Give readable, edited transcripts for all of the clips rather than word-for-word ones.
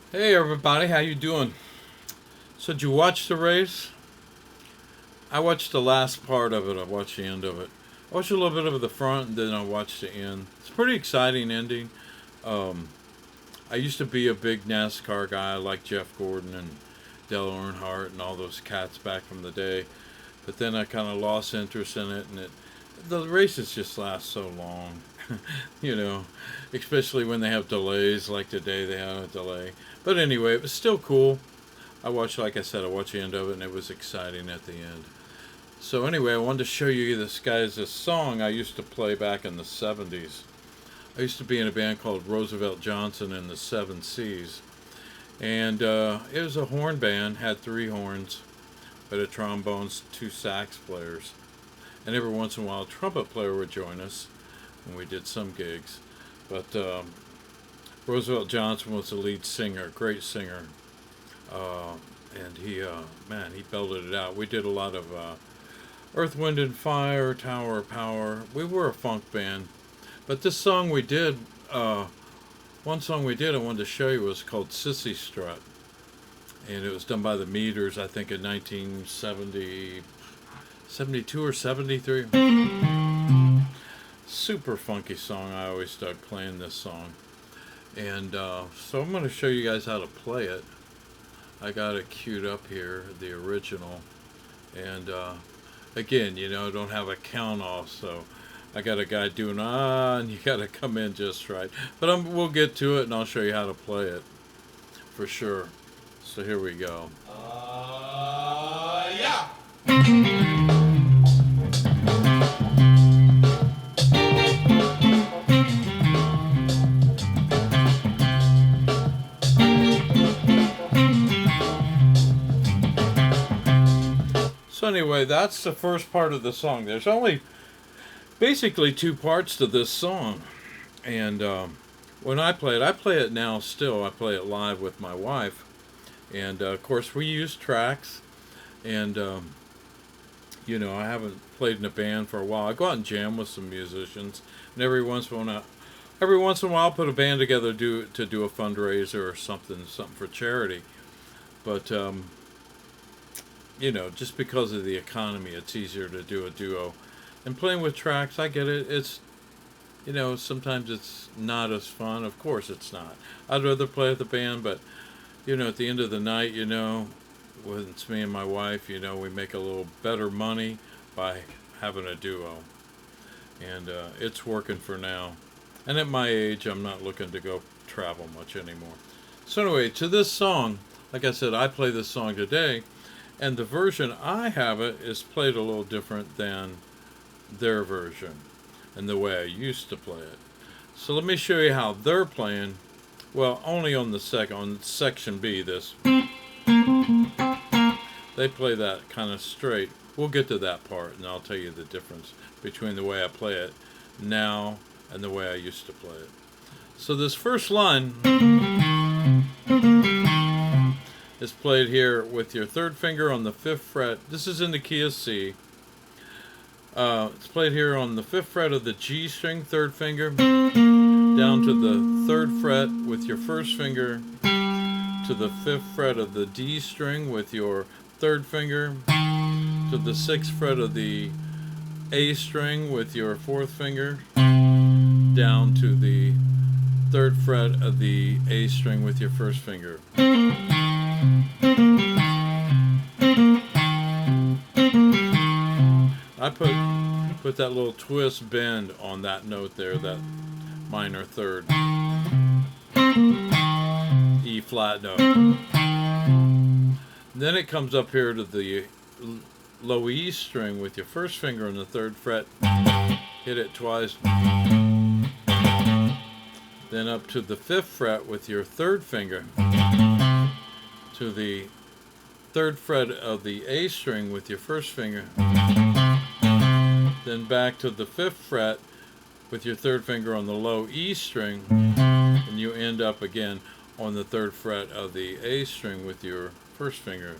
Hey everybody, how you doing? So did you watch the race? I watched the last part of it. I watched the end of it. I watched a little bit of the front, and then I watched the end. It's a pretty exciting ending. Um, I used to be a big NASCAR guy, like Jeff Gordon and Dale Earnhardt and all those cats back from the day. But then I kind of lost interest in it, and the races just last so long, you know, especially when they have delays, like today they had a delay. But anyway, it was still cool. I watched, like I said, I watched the end of it, and it was exciting at the end. So anyway, I wanted to show you this song I used to play back in the '70s. I used to be in a band called Roosevelt Johnson and the Seven Seas, and it was a horn band, had three horns, but a trombones, two sax players, and every once in a while a trumpet player would join us, and we did some gigs. But Roosevelt Johnson was the lead singer, great singer, uh, and man, he belted it out. We did a lot of Earth, Wind and Fire, Tower of Power. We were a funk band, but this song we did, one song we did, I wanted to show you was called "Cissy Strut," and it was done by the Meters, I think, in 1970, 72 or 73. Super funky song. I always start playing this song, and so I'm going to show you guys how to play it. I got it queued up here, the original, and again, don't have a count off, so I got a guy doing and you got to come in just right. But we'll get to it, and I'll show you how to play it for sure. So here we go. Yeah. So anyway, that's the first part of the song. There's only basically two parts to this song, and when I play it now still. I play it live with my wife, and of course we use tracks, and I haven't played in a band for a while. I go out and jam with some musicians, and every once in a while, I'll put a band together to do a fundraiser or something for charity. But just because of the economy, it's easier to do a duo. And playing with tracks, I get it. Sometimes it's not as fun. Of course, it's not. I'd rather play with the band, but at the end of the night, when it's me and my wife, we make a little better money by having a duo, and it's working for now. And at my age, I'm not looking to go travel much anymore. So anyway, to this song, like I said, I play this song today, and the version I have it is played a little different than their version and the way I used to play it. So let me show you how they're playing. Well, only on section B, this. They play that kind of straight. We'll get to that part, and I'll tell you the difference between the way I play it now and the way I used to play it. So this first line is played here with your third finger on the fifth fret. This is in the key of C. It's played here on the fifth fret of the G string, third finger, down to the third fret with your first finger, to the fifth fret of the D string with your third finger, to the sixth fret of the A string with your fourth finger, down to the third fret of the A string with your first finger. I put that little twist bend on that note there, that minor third E flat note. Then it comes up here to the low E string with your first finger on the third fret. Hit it twice. Then up to the fifth fret with your third finger, to the third fret of the A string with your first finger, then back to the fifth fret with your third finger on the low E string, and you end up again on the third fret of the A string with your first finger.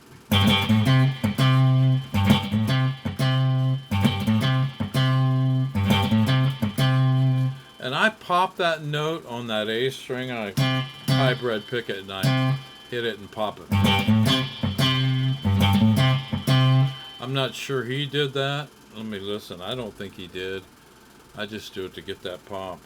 And I pop that note on that A string. I hybrid pick it and I hit it and pop it. I'm not sure he did that. Let me listen. I don't think he did. I just do it to get that pop.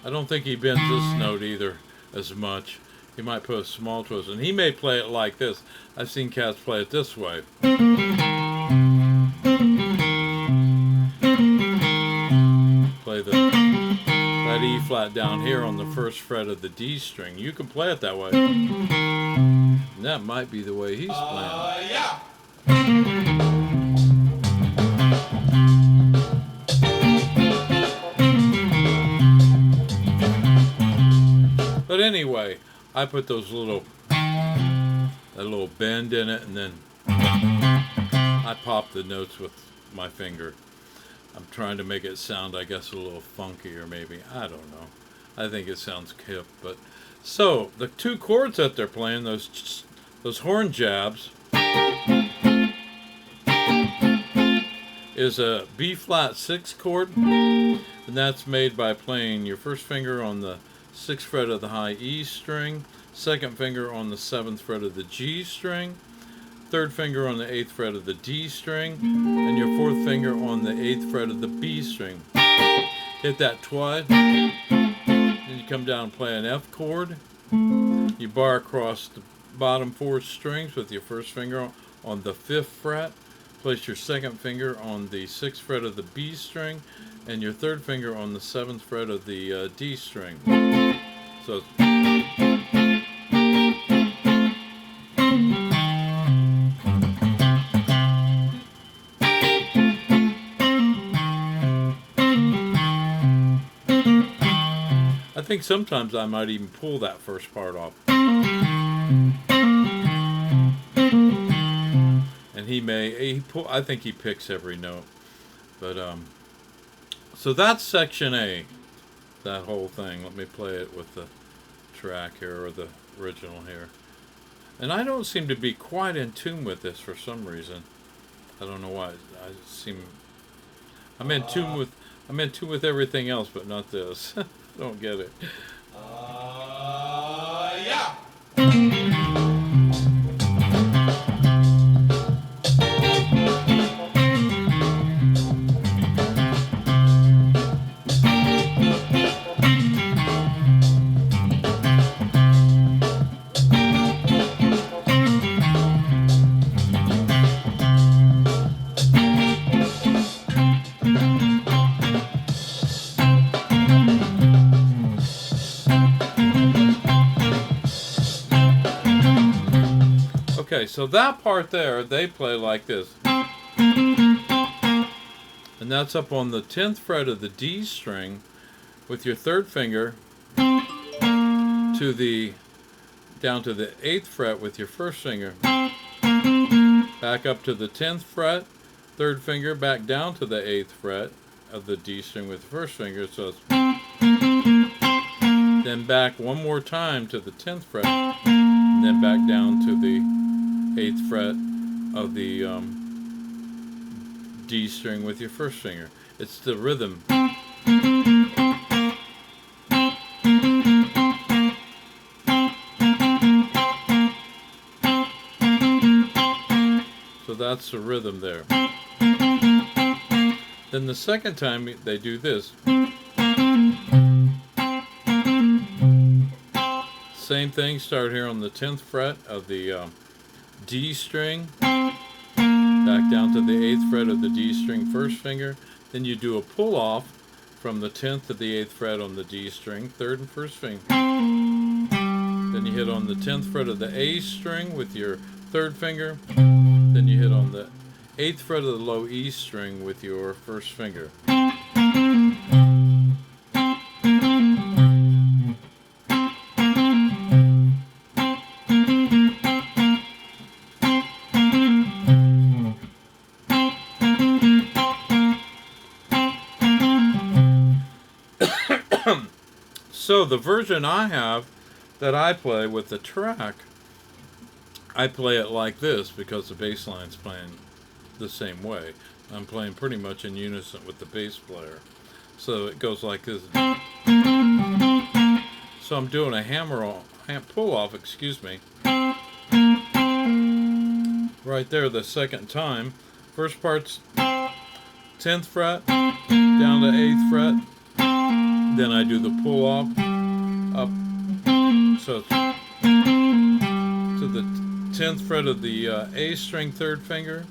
I don't think he bends this note either as much. He might put a small twist, and he may play it like this. I've seen cats play it this way. Play that E flat down here on the first fret of the D string. You can play it that way. And that might be the way he's playing. Yeah. But anyway, I put those a little bend in it, and then I pop the notes with my finger. I'm trying to make it sound, I guess, a little funkier, maybe. I don't know. I think it sounds hip. But so the two chords that they're playing, those horn jabs, is a B flat 6 chord, and that's made by playing your first finger on the 6th fret of the high E string, second finger on the 7th fret of the G string, third finger on the 8th fret of the D string, and your fourth finger on the 8th fret of the B string. Hit that twice, then you come down and play an F chord. You bar across the bottom 4 strings with your first finger on the 5th fret, place your second finger on the 6th fret of the B string, and your third finger on the 7th fret of the D string. So I think sometimes I might even pull that first part off. And I think he picks every note. But so that's section A, that whole thing. Let me play it with the track here, or the original here. And I don't seem to be quite in tune with this for some reason. I don't know why. I'm in tune with everything else, but not this. I don't get it. Yeah. Okay, so that part there, they play like this. And that's up on the 10th fret of the D string with your third finger down to the 8th fret with your first finger. Back up to the 10th fret, third finger back down to the 8th fret of the D string with the first finger. So it's then back one more time to the 10th fret, and then back down to the 8th fret of the D string with your first finger. It's the rhythm. So that's the rhythm there. Then the second time they do this. Same thing, start here on the 10th fret of the D string, back down to the 8th fret of the D string first finger. Then you do a pull off from the 10th to the 8th fret on the D string, third and first finger. Then you hit on the 10th fret of the A string with your third finger. Then you hit on the 8th fret of the low E string with your first finger. So the version I have that I play with the track I play it like this because the bass line's playing the same way. I'm playing pretty much in unison with the bass player. So it goes like this. So I'm doing a pull off, excuse me, right there the second time. First part's 10th fret down to 8th fret. Then I do the pull off up, so to the 10th fret of the A string 3rd finger.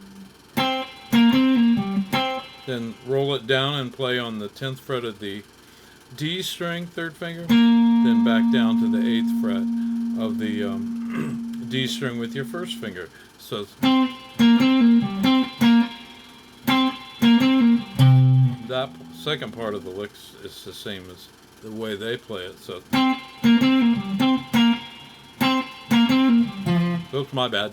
Then roll it down and play on the 10th fret of the D string 3rd finger. Then back down to the 8th fret of the D string with your 1st finger. So that second part of the licks is the same as the way they play it. So, oops, my bad.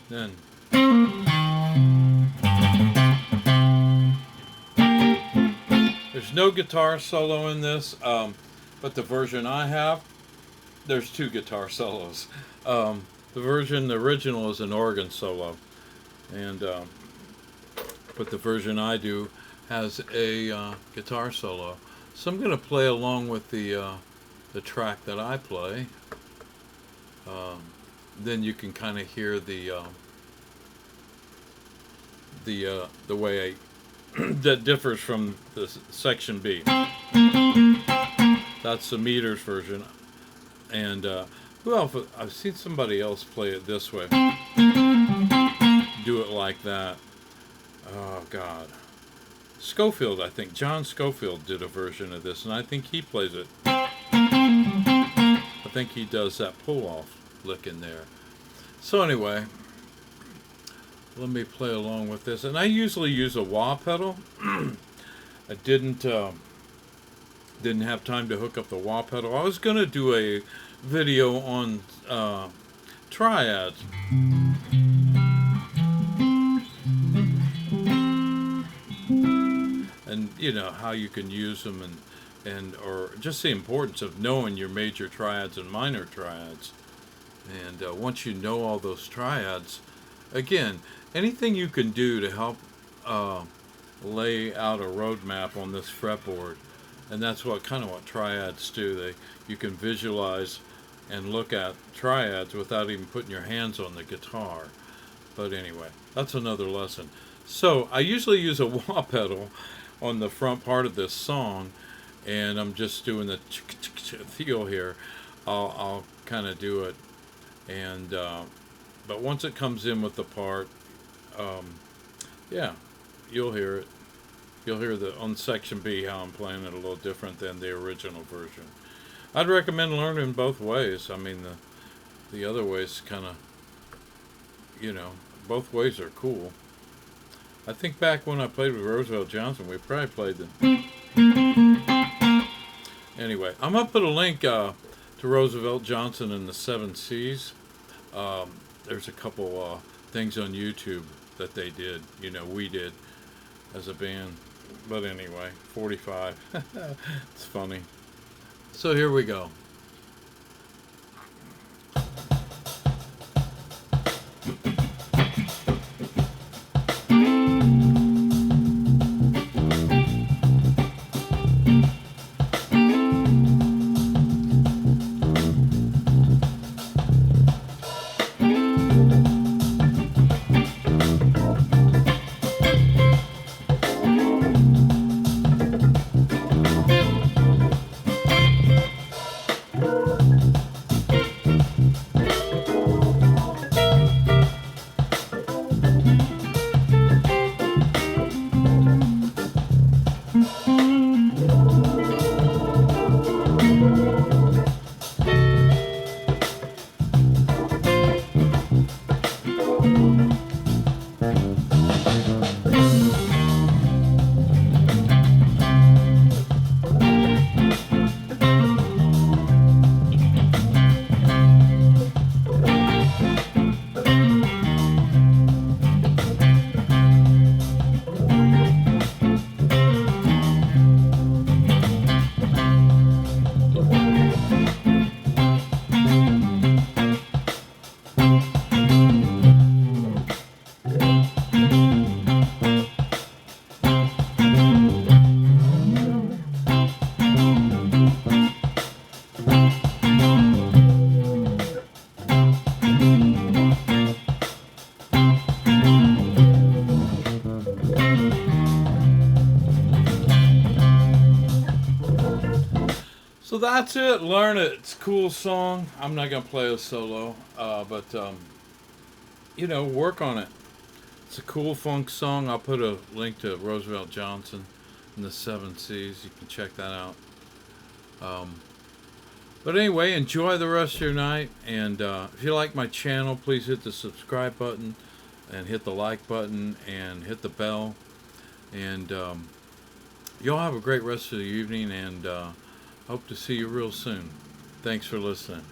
Then there's no guitar solo in this, but the version I have, there's 2 guitar solos. The original is an organ solo, and but the version I do has a guitar solo. So I'm going to play along with the track that I play. Then you can kind of hear the way that differs from the section B. That's the meters version. And well, I've seen somebody else play it this way. Do it like that. Oh God, Schofield, I think John Schofield did a version of this, and I think he plays it. I think he does that pull-off lick in there. So anyway, let me play along with this, and I usually use a wah pedal. I didn't have time to hook up the wah pedal. I was going to do a video on triads. And you know how you can use them, and or just the importance of knowing your major triads and minor triads. And once you know all those triads, again, anything you can do to help lay out a roadmap on this fretboard, and that's what triads do. You can visualize and look at triads without even putting your hands on the guitar. But anyway, that's another lesson. So I usually use a wah pedal on the front part of this song, and I'm just doing the feel here. I'll kind of do it, and but once it comes in with the part, yeah, you'll hear it. You'll hear on section B how I'm playing it a little different than the original version. I'd recommend learning both ways. I mean, the other ways kind of, both ways are cool. I think back when I played with Roosevelt Johnson, we probably played the... Anyway, I'm going to put a link to Roosevelt Johnson and the 7 C's. There's a couple things on YouTube that they did, we did as a band. But anyway, 45. It's funny. So here we go. So that's it. Learn it. It's a cool song. I'm not gonna play a solo, but work on it. It's a cool funk song. I'll put a link to Roosevelt Johnson and the Seven Seas. You can check that out. Um, but anyway, enjoy the rest of your night. And if you like my channel, please hit the subscribe button and hit the like button and hit the bell. And y'all have a great rest of the evening, and hope to see you real soon. Thanks for listening.